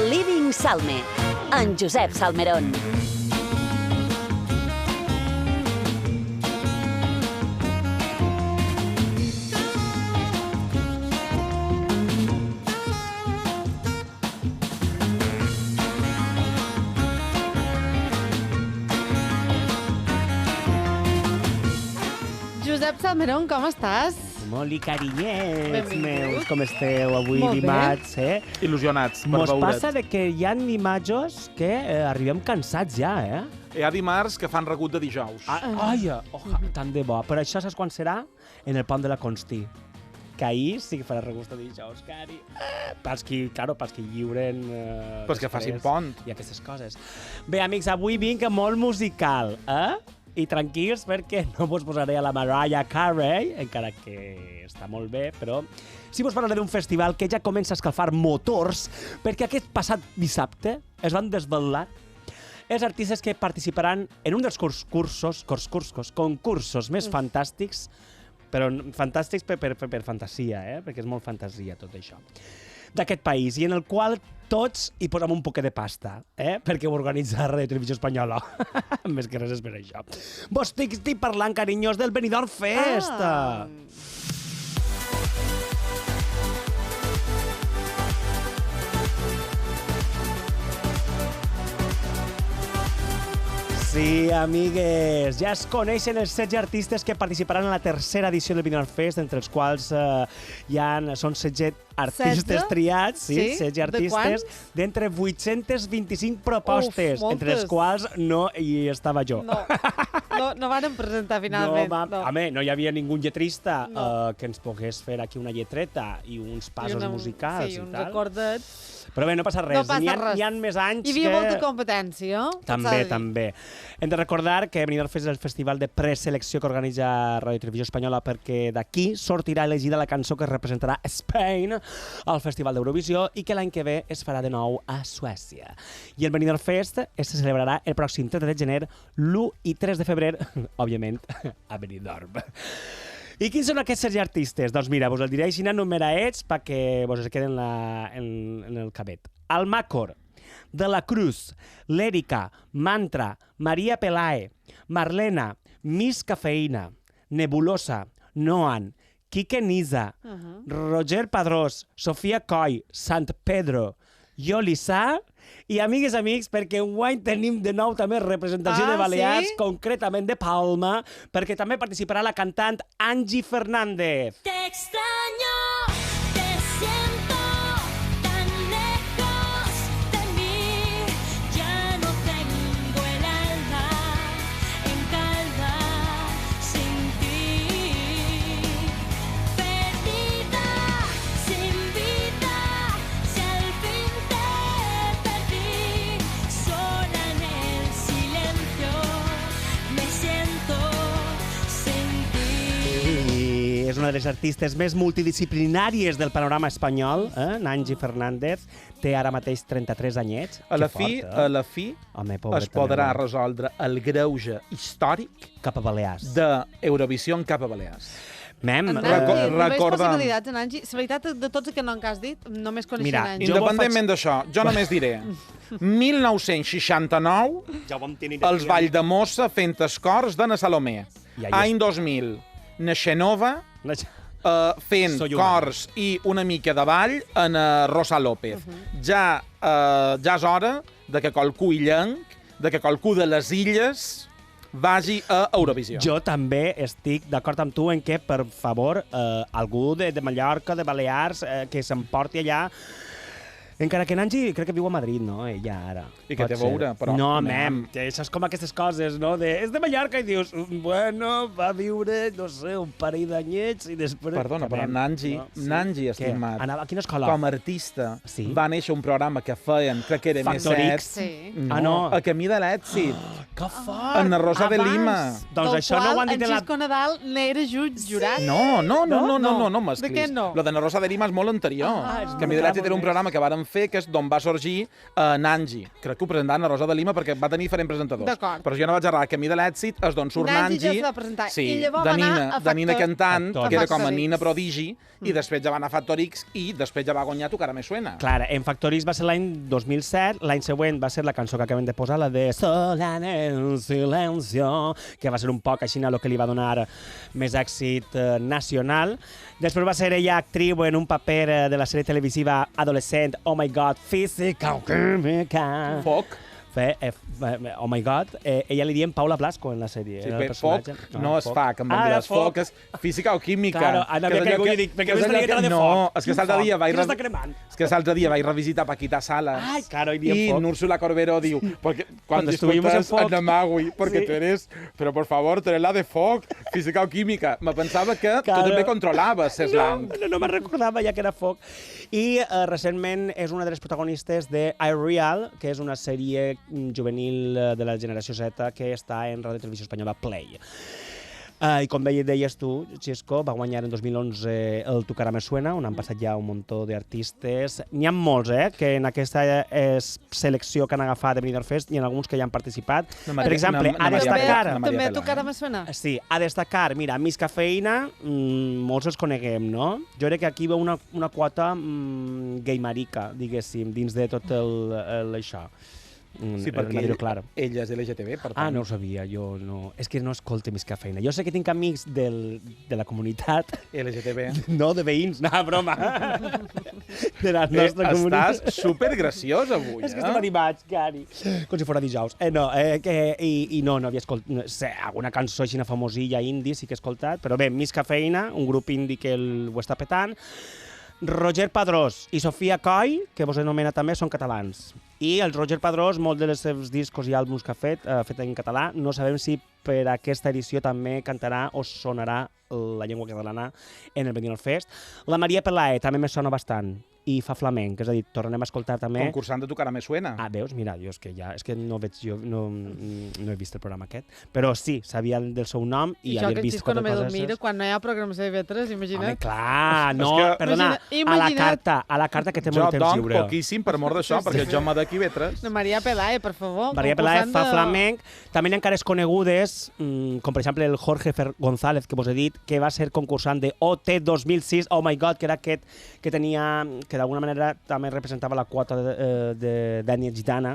Living Salme, en Josep Salmerón. Josep Salmerón, com estàs? Molt carinyets Benvingut. meus, com esteu avui Molt bé. dimarts, Il·lusionats per Mos veure't. passa de que hi ha imatges que arribem cansats ja, Hi ha dimarts que fan regut de dijous. Tant de bo. Però això saps quan serà? En el pont de la Constí. Que ahir sí que farà regust de dijous, cari. Pels que lliuren... Pues que facin pont. I aquestes coses. Bé, amics, avui vinc molt musical, I tranquils, perquè no vos posaré a la Mariah Carey, encara que està molt bé, però sí vos parlaré d'un festival que ja comença a escalfar motors, perquè aquest passat dissabte es van desvelar els artistes que participaran en un dels concursos més fantàstics, però fantàstics per fantasia, perquè és molt fantasia tot això, d'aquest país, i en el qual tots hi posem un poquet de pasta, perquè ho organitza Ràdio Televisió Espanyola. Més que res és per això. Vos estic parlant, carinyos, del Benidorm Fest! Sí, amigues, ja es coneixen els 16 artistes que participaran en la tercera edició del Benidorm Fest, entre els quals són 16 artistes triats, sí, 16 artistes, d'entre 825 propostes, entre les quals no hi estava jo. No van presentar finalment. No hi havia ningú lletrista que ens pogués fer aquí una lletreta i uns passos musicals i tal. Sí, uns acordets. Però bé, no passa res. N'hi ha més anys que... Hi havia molta competència. També. Hem de recordar que Benidorm Fest és el festival de preselecció que organitza Ràdio Televisió Espanyola, perquè d'aquí sortirà elegida la cançó que representarà Spain al Festival d'Eurovisió i que l'any que ve es farà de nou a Suècia. I el Benidorm Fest es celebrarà el pròxim 30 de gener, l'1 i 3 de febrer, òbviament, a Benidorm. I quins són aquests 16 artistes? Doncs mira, vos el diré així enumeraets perquè vos es queden en el cabet. Almacor, De la Cruz, Lèrica, Mantra, Maria Pelae, Marlena, Miss Cafeïna, Nebulosa, Noan, Quique Niza, Roger Padrós, Sofia Coll, Sant Pedro, Yolissà i, amigues, amics, perquè enguany tenim de nou també representació de Balears, concretament de Palma, perquè també participarà la cantant Angie Fernández. Te extraño, te siento tan lejos de mí, ya no tengo el alma en calma sin ti. Perdida, sin vida, si al fin te perdí, sola en el silencio, me siento sin ti. És una de les artistes més multidisciplinàries del panorama espanyol, Angie Fernández. Té ara mateix 33 anyets. A la fi, Home, es podrà resoldre el greuge històric cap a Balears. d'Eurovisió cap a Balears. Només possibilitats, en Angie. La veritat, de tots que no en has dit, només coneixen Angie. Independentment d'això, jo només diré 1969, els Vall de Mossa fent escors de na Salomé. Any 2000, na Xenova, fent cors i una mica de ball en Rosa López. Ja és hora de que qualcú illenc, de que qualcú de les illes vagi a Eurovisió. Jo també estic d'acord amb tu en que, per favor, algú de Mallorca, de Balears, que s'emporti allà. Encara que Nanji crec que viu a Madrid, no? Ella ara. I que té a veure, però... No, mem, que això és com aquestes coses, no? És de Mallorca i dius, bueno, va viure, no sé, un parell d'anyets i després... Perdona, però Nanji, estimat, anava a quina escola? com a artista, va néixer un programa que feien, crec que era Factor X. No, a camí de l'èxit. Que fort! En la Rosa de Lima. Doncs això no ho han dit en Xisco Nadal n'era jurat. No, mesclis. De què no? Lo de la Rosa de Lima és molt anterior. Camí de l'èxit era un programa que varen fer, que és d'on va sorgir Nanji. Crec que ho presentaven a Rosa de Lima perquè va tenir diferents presentadors. D'acord. Però jo no vaig errar, que a mi de l'èxit és d'on surt Nanji. Nanji ja s'ha de presentar. Sí, I llavors va anar a de Nina cantant, que era com a Factor Nina X. Prodigi, i després ja va anar a Factor X, i després ja va guanyar Tu cara me suena. Clar, en Factor X va ser l'any 2007, l'any següent va ser la cançó que acabem de posar, la de Sola en el silencio, que va ser un poc així el que li va donar més èxit nacional. Després va ser ella actriu en un paper de la sèrie televisiva adolescent Oh My God, Physical Chemical. Foc. Oh My God, ella li diem Paula Blasco en la sèrie. Sí, foc no es fa, que en anglès. Foc és física o química. Claro, anava que algú dic, perquè no és la de foc. No, és que l'altre dia vaig... Està cremant. És que l'altre dia vaig revisitar Paquita Salas. Ay, claro, y Úrsula Corberó diu, porque cuando estuvimos en discutas Foc. a Magui, porque Sí. tú eres, pero por favor, tú eres la de Foc, física o química. Me pensava que tu Claro. també controlaves slang. No me'n recordava ja que era foc. I recentment és una de les protagonistes de iReal, que és una sèrie juvenil de la generació Z que està en Ràdio Televisió Espanyola Play. I com deies tu, Xisco, va guanyar en 2011 el Tu cara me suena, on han passat ja un muntó d'artistes. N'hi ha molts, que en aquesta selecció que han agafat de Benidorm Fest, hi ha alguns que ja han participat. Per exemple, a destacar... També Tu cara me suena? Sí, a destacar, mira, Miss Cafeïna, molts els coneguem, no? Jo crec que aquí veu una quota gay-marica, diguéssim, dins de tot això. Sí, perquè ella és LGTB, per tant. Ah, no ho sabia, jo no... És que no escolto Miss Cafeïna. Jo sé que tinc amics de la comunitat... LGTB. No, de veïns, no, broma. De la nostra comunitat. Estàs supergraciós avui, És que estem animats, Cari. Com si fos dijous. I no havia escoltat... Sé, alguna cançó així famosilla indi sí que he escoltat, però bé, Miss Cafeïna, un grup indi que ho està petant. Roger Padrós i Sofia Coll, que vos anomena també, són catalans. I el Roger Padrós, molts dels seus discos i àlbums que ha fet en català, no sabem si per aquesta edició també cantarà o sonarà la llengua catalana en el Benidorm Fest. La Maria Pelae també me sona bastant i fa flamenc, és a dir, tornem a escoltar també... Concursant de Tu cara me suena. Ah, veus? Mira, jo és que no veig, jo no he vist el programa aquest, però sí, sabia del seu nom i havia vist quatre coses. I això que no mira quan no hi ha programació de V3, imagina't. Home, clar, no, que, perdona, a la carta que té molt temps lliure. Jo poquíssim per mort d'això, perquè jo m'ha d'aquí V3. No, Maria Pelae, per favor. Maria Pelae fa flamenc. També hi ha cares conegudes, com per exemple el Jorge González, que vos he dit, que va ser concursant de OT 2006, Oh My God, que era aquest que tenia, que d'alguna manera també representava la quota d'ètnia gitana,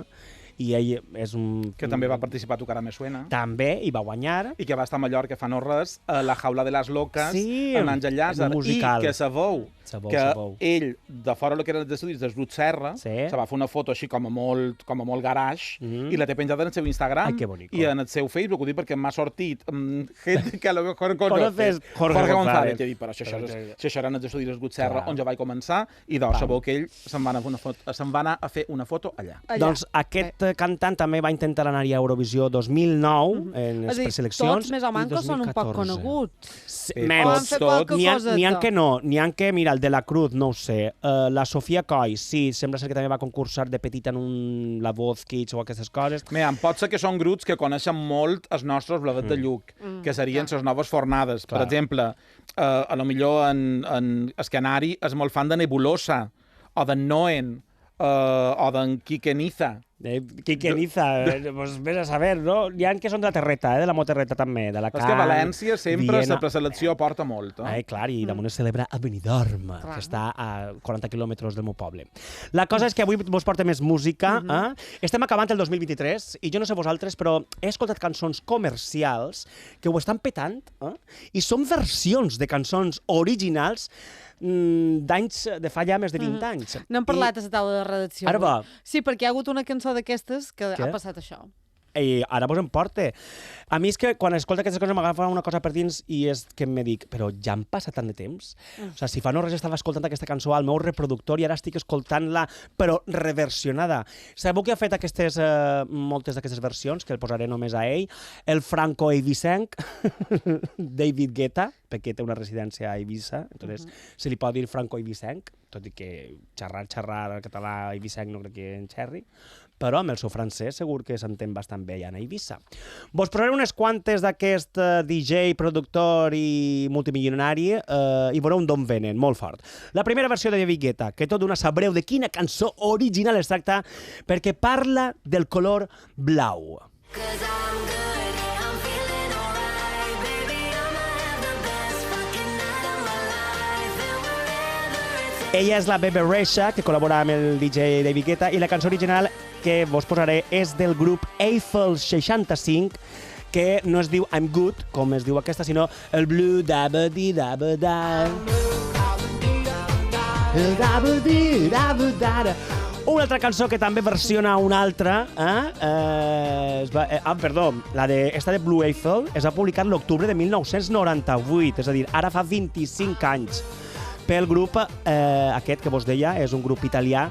i ell és un... Que també va participar a Tu cara me suena. També, i va guanyar. I que va estar a Mallorca fa no res, a La jaula de les loques, sí, amb Àngel Llàzer. I que sabeu que ell, de fora del que eren els estudis del Brut Serra, se va fer una foto així com a molt garage, i la té penjada en el seu Instagram i en el seu Facebook. Ho dic perquè m'ha sortit gent que a lo mejor conoces Jorge González. I he dit, però si això eren els estudis del Brut Serra, on ja vaig començar, i doncs sabeu que ell se'n va anar a fer una foto allà. Doncs aquest cantant també va intentar anar-hi a Eurovisió 2009, en les preseleccions. Tots més o menys són un poc coneguts. Tots. N'hi ha que no. N'hi ha que, mira, el de la Cruz, no ho sé. La Sofia Coll, sí, sembla ser que també va concursar de petita en La Voz Kids o aquestes coses. Mira, pot ser que són grups que coneixen molt els nostres Blavet de Lluc, que serien les noves fornades. Per exemple, a lo millor en Escanari és molt fan de Nebulosa, o d'en Noen, o d'en Quiqueniza. Quiqueniza, pues vés a saber, no? N'hi ha que són de la terreta, de la moterreta també, de la Can, és que València sempre la preselecció aporta molt. Clar, i damunt es celebra a Benidorm, que està a 40 quilòmetres del meu poble. La cosa és que avui vos porta més música. Estem acabant el 2023, i jo no sé vosaltres, però he escoltat cançons comercials que ho estan petant, i són versions de cançons originals d'anys, de fa ja més de 20 anys. No hem parlat a la taula de redacció. Ara va. Sí, perquè hi ha hagut una cançó d'aquestes que ha passat això. I ara vos em porta. A mi és que quan escolto aquestes coses m'agafa una cosa per dins i és que em dic, però ja han passat tant de temps? O sigui, si fa no res estava escoltant aquesta cançó al meu reproductor i ara estic escoltant-la, però reversionada. Sabeu que ha fet moltes d'aquestes versions, que el posaré només a ell? El Franco Eivissenc, David Guetta, perquè té una residència a Eivissa, entonces se li pot dir Franco Eivissenc, tot i que xerrar al català eivissenc no crec que en xerri, però amb el seu francès segur que s'entén bastant bé. també hi ha a Eivissa. Vos posaré unes quantes d'aquest DJ, productor i multimilionari i veureu d'on venen, molt fort. La primera versió de David Guetta, que tot d'una sabreu de quina cançó original es tracta, perquè parla del color blau. Ella és la Bebe Rexha, que col·labora amb el DJ David Guetta, i la cançó original que vos posaré és del grup Eiffel 65, que no es diu I'm Good, com es diu aquesta, sinó el Blue Dabba-Dee-Dabba-Da. El Dabba-Dee-Dabba-Da. Una altra cançó que també versiona una altra, esta de Blue Eiffel es va publicar l'octubre de 1998, és a dir, ara fa 25 anys. Pel grup aquest que vos deia, és un grup italià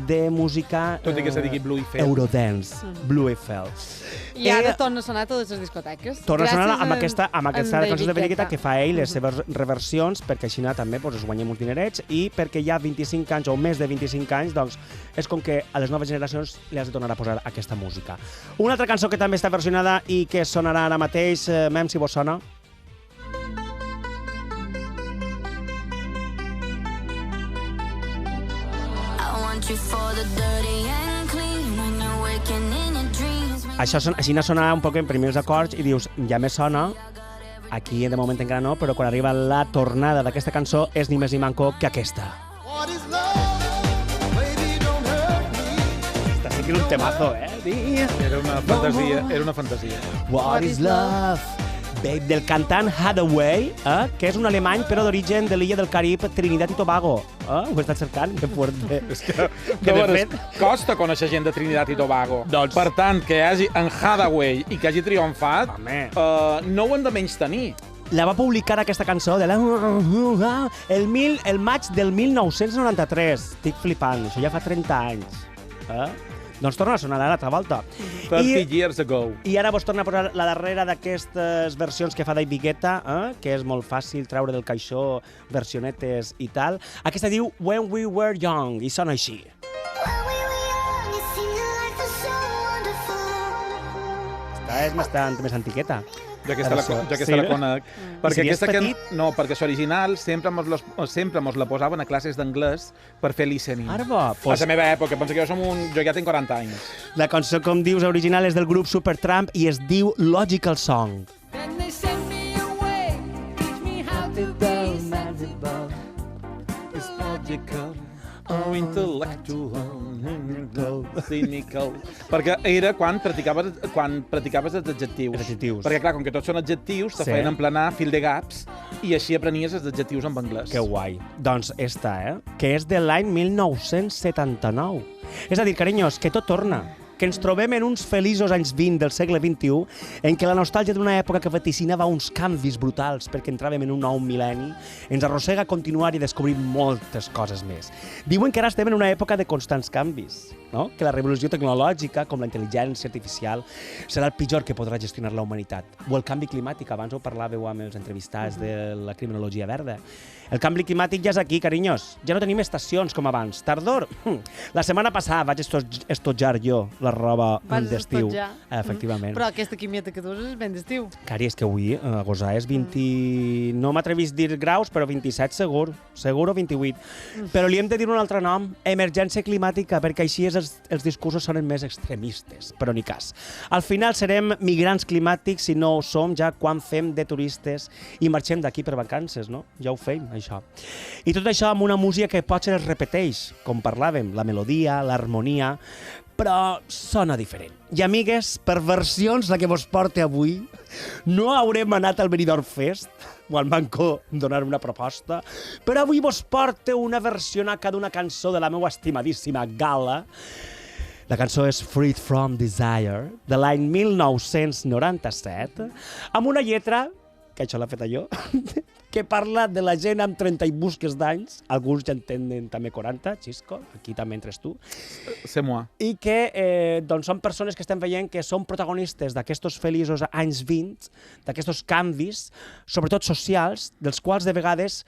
de música... Tot i que se digui Blue Eiffel. Eurodance, Blue Eiffel. I ara torna a sonar a totes les discoteques. Torna a sonar amb aquesta cançó de David Guetta que fa ell, les seves reversions, perquè així també es guanya molts dinerets i perquè hi ha 25 anys o més de 25 anys, doncs és com que a les noves generacions li has de tornar a posar aquesta música. Una altra cançó que també està versionada i que sonarà ara mateix, Mem, si vos sona. Això així sona un poc en primers acords i dius, ja me sona, aquí de moment encara no, però quan arriba la tornada d'aquesta cançó és ni més ni manco que aquesta. Aquesta sí que és un temazo, Era una fantasia. What is love? Del cantant Hathaway, que és un alemany però d'origen de l'illa del Carib, Trinidad i Tobago. Ho he estat cercant, que fuerte. És que de fet, costa conèixer gent de Trinidad i Tobago. Doncs... Per tant, que hi hagi en Hathaway i que hagi triomfat, no ho hem de menys tenir. La va publicar aquesta cançó el maig del 1993. Estic flipant, això ja fa 30 anys. Doncs torna a sonar a l'altra volta. 30 years ago. I ara vos torna a posar la darrera d'aquestes versions que fa David Guetta, que és molt fàcil treure del caixó versionetes i tal. Aquesta diu When We Were Young, i sona així. Esta és bastant més antiqueta. Jo aquesta la conec. Perquè aquesta perquè l'original sempre mos la posaven a classes d'anglès per fer listening. A la meva època, penso que jo ja tinc 40 anys. La cançó, com dius, original és del grup Supertramp i es diu Logical Song. Perquè era quan practicaves els adjectius. Perquè, clar, com que tots són adjectius, te feien emplenar fill de gaps i així aprenies els adjectius en anglès. Que guai. Doncs esta, que és de l'any 1979. És a dir, carinyos, que tot torna. Que ens trobem en uns feliços anys 20 del segle XXI en què la nostàlgia d'una època que vaticinava uns canvis brutals perquè entràvem en un nou mil·lenni ens arrossega a continuar i descobrir moltes coses més. Diuen que ara estem en una època de constants canvis, no? Que la revolució tecnològica, com la intel·ligència artificial, serà el pitjor que podrà gestionar la humanitat. O el canvi climàtic, abans ho parlàveu amb els entrevistats de la criminologia verda. El canvi climàtic ja és aquí, carinyos. Ja no tenim estacions com abans. Tardor. La setmana passada vaig estotjar jo la roba d'estiu. Efectivament. Però aquesta quimieta que tu és ben d'estiu. Cari, és que avui a gosar és 20... No m'atrevís a dir graus, però 27 segur. Segur o 28. Però li hem de dir un altre nom. Emergència climàtica, perquè així els discursos sonen més extremistes. Però ni cas. Al final serem migrants climàtics si no ho som ja quan fem de turistes i marxem d'aquí per vacances, no? Ja ho fem, això. I tot això amb una música que potser es repeteix, com parlàvem, la melodia, l'harmonia, però sona diferent. I, amigues, per versions la que vos porte avui, no haurem anat al Benidorm Fest, o al Manco donar una proposta, però avui vos porte una versionaca d'una cançó de la meva estimadíssima Gala. La cançó és Freed From Desire, de l'any 1997, amb una lletra, que això l'ha feta jo, que parla de la gent amb 30 i busques d'anys, alguns ja entenen també 40, Xisco, aquí també entres tu, i que doncs són persones que estem veient que són protagonistes d'aquestos feliços anys 20, d'aquestos canvis, sobretot socials, dels quals de vegades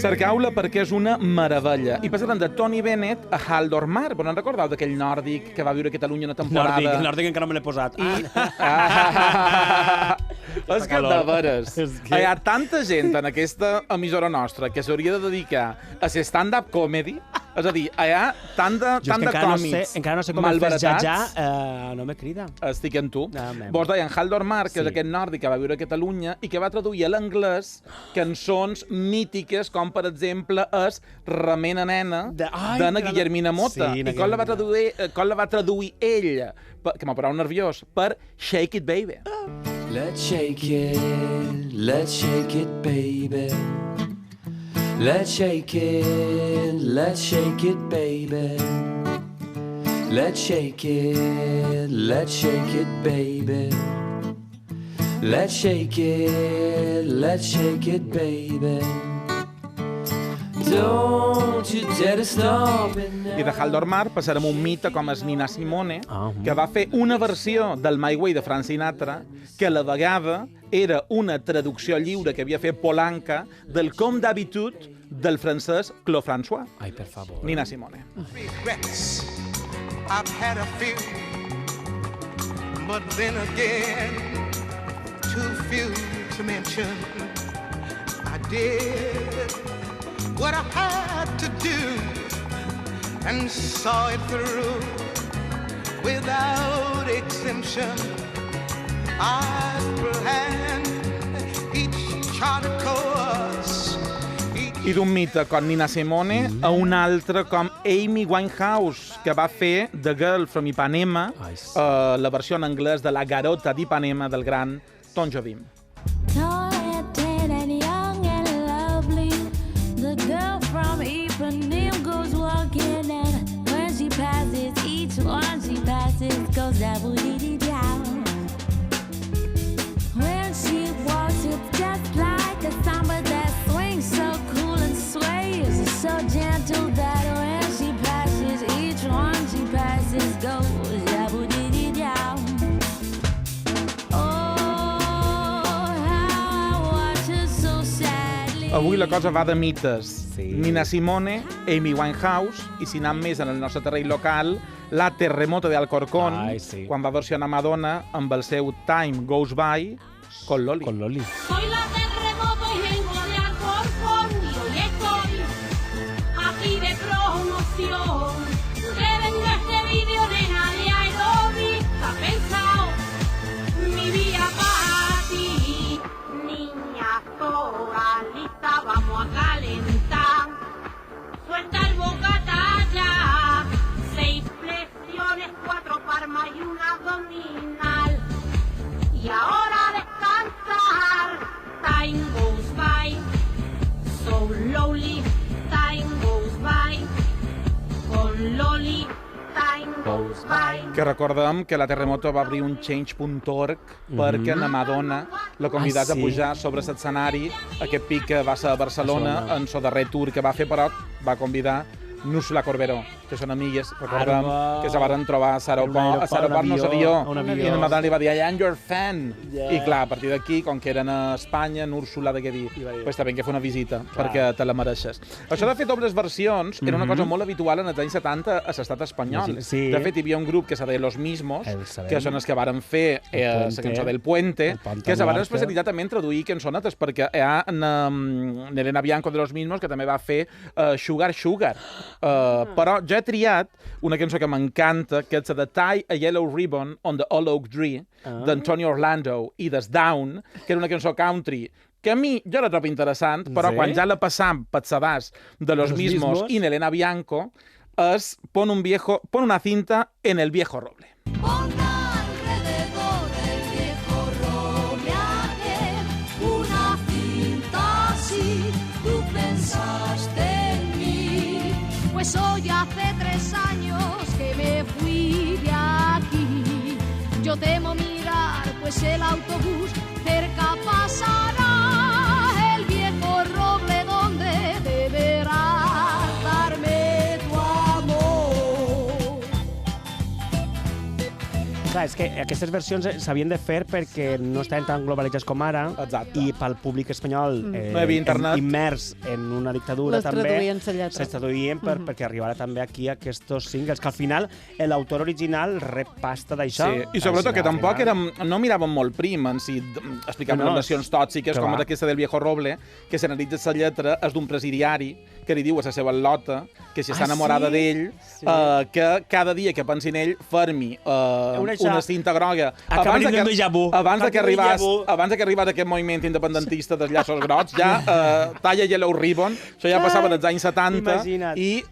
Cercau-la perquè és una meravella. I passarem de Tony Bennett a Haldor Mar. Però no recordeu d'aquell nòrdic que va viure a Catalunya una temporada? Nòrdic encara me l'he posat. És que de veres. Hi ha tanta gent en aquesta emissora nostra que s'hauria de dedicar a ser stand-up comedy. És a dir, hi ha tant de còmics encara no sé com el fes ja, no me crida. Estic en tu. Vos deien Haldor Mar, que és aquest nòrdic que va viure a Catalunya i que va traduir a l'anglès cançons mítiques com, per exemple, és Remena Nena, d'Anna Guillermina Mota. I com la va traduir ell, que m'ha parat nerviós, per Shake It Baby. Let's shake it, baby. Let's shake it, baby. Let's shake it, baby. Let's shake it, baby. Don't you dare to stop it now. I de Haldor Mar passarem un mite com és Nina Simone, que va fer una versió del My Way de Frank Sinatra, que a la vegada era una traducció lliure que havia fet Polanca del Comme d'habitude del francès Claude François. Ai, per favor. Nina Simone. Regrets, I've had a few, but then again, too few to mention. I did what I had to do and saw it through without exemption. I planned each charted course. I d'un mite com Nina Simone a un altre com Amy Winehouse, que va fer The Girl from Ipanema, la versió en anglès de La Garota d'Ipanema del gran Tom Jobim. Tall and tan and young and lovely, the girl from Ipanema goes walking, and when she passes, each one she passes goes down. When she walks, it's just like a samba that swings so cool and sways, so gentle that when she passes, each one she passes goes down. Avui la cosa va de mites. Nina Simone, Amy Winehouse, i si anem més en el nostre terreny local, la Terremoto de Alcorcón, quan va versionar Madonna amb el seu Time Goes By con Loli. Soy la Terremoto y vengo de Alcorcón y hoy estoy aquí de promoción. Que venga este vídeo, nena, de aeróbica, pensado mi vida para ti. Niña, toda lista, vamos a calentar. Suelta el bocata ya. 6 flexiones, 4 palmas y una abdominal. Y ahora descansar. Time goes by so slowly. Time goes by con Loli. Time goes by. Que recordem que la Terremoto va obrir un change.org perquè la Madonna la convidats a pujar sobre l'escenari. Aquest pic que va ser a Barcelona en el darrer tour que va fer, però va convidar Núrsula Corberó, que són amigues, recordem que se van trobar a l'aeroport, no sabia, i la Madonna li va dir, I am your fan. I clar, a partir d'aquí, com que eren a Espanya, Núrsula de què dir, pues també que fer una visita, perquè te la mereixes. Això de fer dobles versions era una cosa molt habitual en els anys 70 a l'estat espanyol. De fet, hi havia un grup que se deia Los Mismos, que són els que varen fer la cançó del Puente, que se van especialitzar també en traduir cançonetes, perquè hi ha Elena Bianco de Los Mismos, que també va fer Sugar Sugar. Però jo he triat una cançó que m'encanta, que és la de Tie a Yellow Ribbon on the All Oak Tree, d'Antonio Orlando i des Down, que era una cançó country que a mi jo la trobo interessant, però quan ja la passam per sedàs de Los Mismos i Elena Bianco és pon una cinta en el viejo roble. Pues hoy hace 3 años que me fui de aquí. Yo temo mirar, pues el autobús cerca pasará. El viejo roble donde deberás darme tu amor. Clar, és que aquestes versions s'havien de fer perquè no estaven tan globalitzats com ara. Exacte. I pel públic espanyol no hi havia internet. Immers en una dictadura també. Les traduïen perquè arribara també aquí aquests singles, que al final l'autor original rep pasta d'això. Sí, i sobretot que tampoc no miràvem molt prim en si explicaven relacions tòxiques com aquesta del Viejo Roble, que s'analitza la lletra, és d'un presidiari que li diu a la seva lota que si està enamorada d'ell, que cada dia que pensi en ell fermi una cinta groga abans que arribés aquest moviment independentista dels llaços grocs, ja talla Yellow Ribbon, això ja passava dels anys 70 i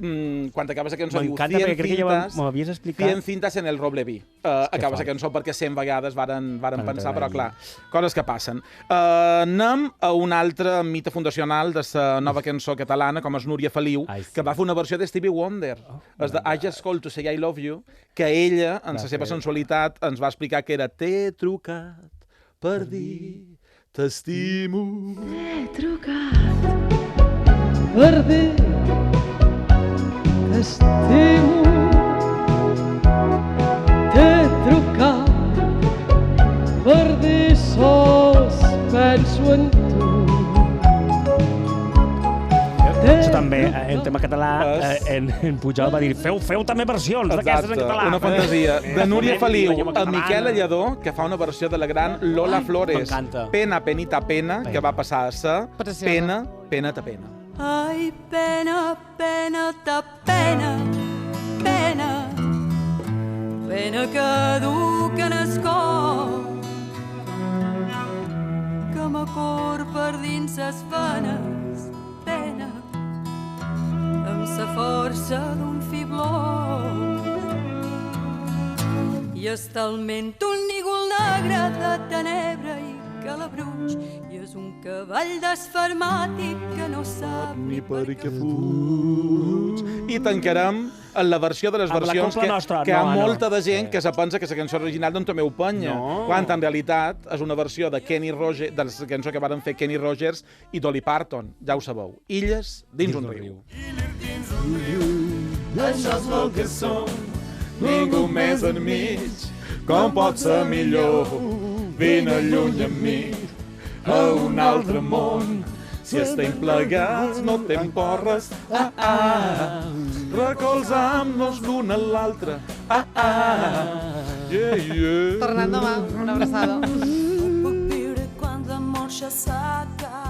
quan acaba la cançó diu 100 cintas en el Roble Vi. Acaba la cançó perquè 100 vegades varen pensar, però clar, coses que passen. Anem a un altre mite fundacional de la nova cançó catalana, com és Núria Feliu, que va fer una versió de Stevie Wonder. És de I Just Called to Say I Love You, que ella, en la seva sensualitat, ens va explicar que era t'he trucat per dir t'estimo. T'he trucat per dir t'estimo. T'he trucat per dir sols penso en tu. Això també, en tema català, en Pujol va dir feu també versions d'aquestes en català. Una fantasia. De Núria Feliu, el Miquel Alladó, que fa una versió de la gran Lola Flores. Pena, penita, pena, que va passar a ser Pena, penata, pena. Ai, pena, penata, pena, pena, pena que duc en el cor, que m'acor per dins ses venes, pena, amb sa força d'un fibló. I és talment un nígol negre de tenebra i calabruig, i és un cavall desfermàtic que no sap ni per què fuig. I tancarem en la versió de les versions que hi ha molta de gent que se pensa que la cançó original d'en Tomeu Penya, quan en realitat és una versió de Kenny Rogers, de la cançó que varen fer Kenny Rogers i Dolly Parton, ja ho sabeu. Illes dins un riu. Això és el que som, ningú més enmig, com pot ser millor, vine lluny amb mi, a un altre món. Si estem plegats no tem porres, recolzam-nos l'un a l'altre, Tornant demà, una abraçada. Puc viure quan l'amor ja s'acaba.